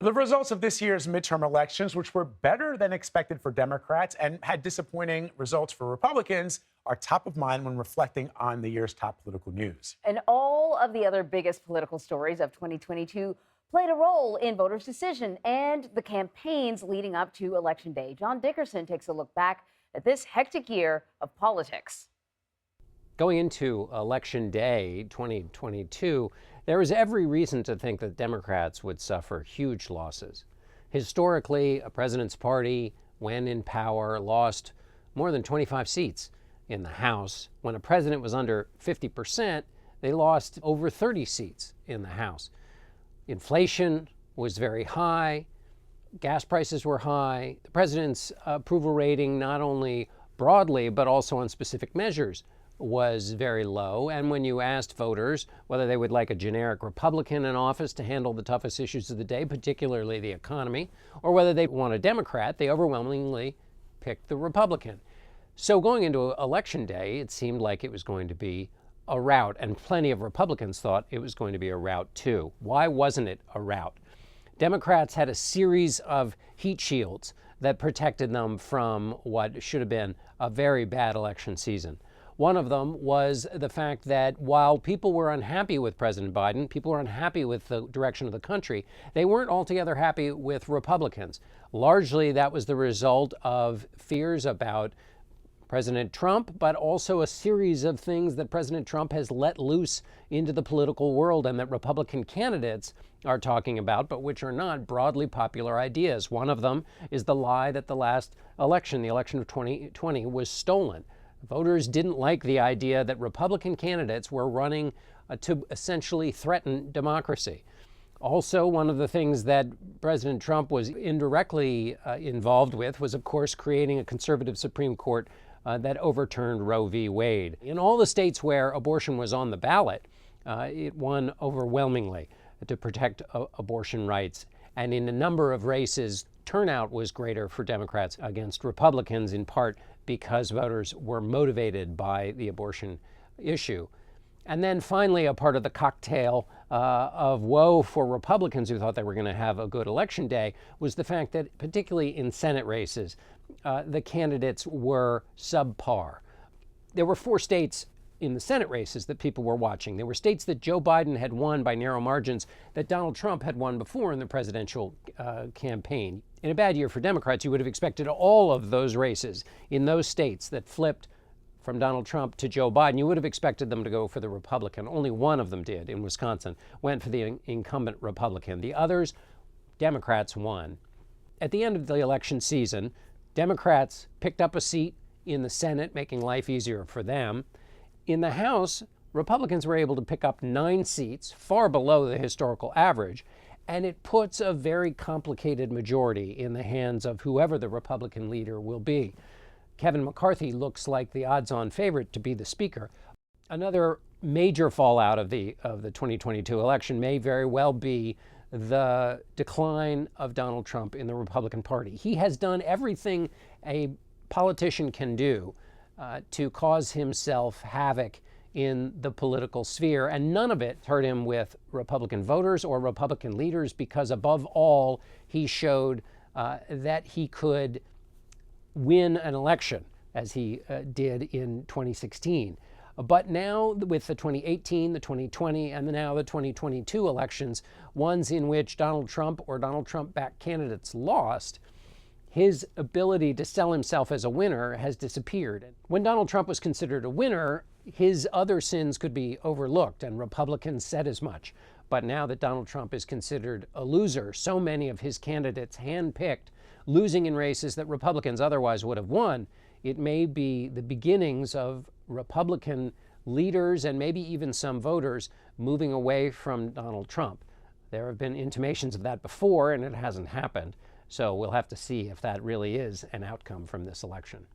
The results of this year's midterm elections, which were better than expected for Democrats and had disappointing results for Republicans, are top of mind when reflecting on the year's top political news. And all of the other biggest political stories of 2022 played a role in voters' decision and the campaigns leading up to Election Day. John Dickerson takes a look back at this hectic year of politics. Going into Election Day 2022, there was every reason to think that Democrats would suffer huge losses. Historically, a president's party, when in power, lost more than 25 seats in the House. When a president was under 50%, they lost over 30 seats in the House. Inflation was very high. Gas prices were high. The president's approval rating, not only broadly, but also on specific measures, was very low. And when you asked voters whether they would like a generic Republican in office to handle the toughest issues of the day, particularly the economy, or whether they want a Democrat, they overwhelmingly picked the Republican. So going into Election Day, it seemed like it was going to be a rout, and plenty of Republicans thought it was going to be a rout too. Why wasn't it a rout? Democrats had a series of heat shields that protected them from what should have been a very bad election season. One of them was the fact that while people were unhappy with President Biden, people were unhappy with the direction of the country, they weren't altogether happy with Republicans. Largely, that was the result of fears about President Trump, but also a series of things that President Trump has let loose into the political world and that Republican candidates are talking about, but which are not broadly popular ideas. One of them is the lie that the last election, the election of 2020, was stolen. Voters didn't like the idea that Republican candidates were running to essentially threaten democracy. Also, one of the things that President Trump was indirectly involved with was, of course, creating a conservative Supreme Court that overturned Roe v. Wade. In all the states where abortion was on the ballot, it won overwhelmingly to protect abortion rights. And in a number of races, turnout was greater for Democrats against Republicans, in part because voters were motivated by the abortion issue. And then finally, a part of the cocktail of woe for Republicans who thought they were going to have a good election day was the fact that, particularly in Senate races, the candidates were subpar. There were 4 states in the Senate races that people were watching. There were states that Joe Biden had won by narrow margins that Donald Trump had won before in the presidential campaign. In a bad year for Democrats, you would have expected all of those races in those states that flipped from Donald Trump to Joe Biden, you would have expected them to go for the Republican. Only one of them did in Wisconsin, went for the incumbent Republican. The others, Democrats won. At the end of the election season, Democrats picked up a seat in the Senate, making life easier for them. In the House, Republicans were able to pick up 9 seats, far below the historical average, and it puts a very complicated majority in the hands of whoever the Republican leader will be. Kevin McCarthy looks like the odds-on favorite to be the speaker. Another major fallout of the 2022 election may very well be the decline of Donald Trump in the Republican Party. He has done everything a politician can do to cause himself havoc in the political sphere, and none of it hurt him with Republican voters or Republican leaders because, above all, he showed that he could win an election, as he did in 2016. But now, with the 2018, the 2020, and now the 2022 elections, ones in which Donald Trump or Donald Trump-backed candidates lost, his ability to sell himself as a winner has disappeared. When Donald Trump was considered a winner, his other sins could be overlooked, and Republicans said as much. But now that Donald Trump is considered a loser, so many of his candidates handpicked, losing in races that Republicans otherwise would have won, it may be the beginnings of Republican leaders and maybe even some voters moving away from Donald Trump. There have been intimations of that before, and it hasn't happened. So we'll have to see if that really is an outcome from this election.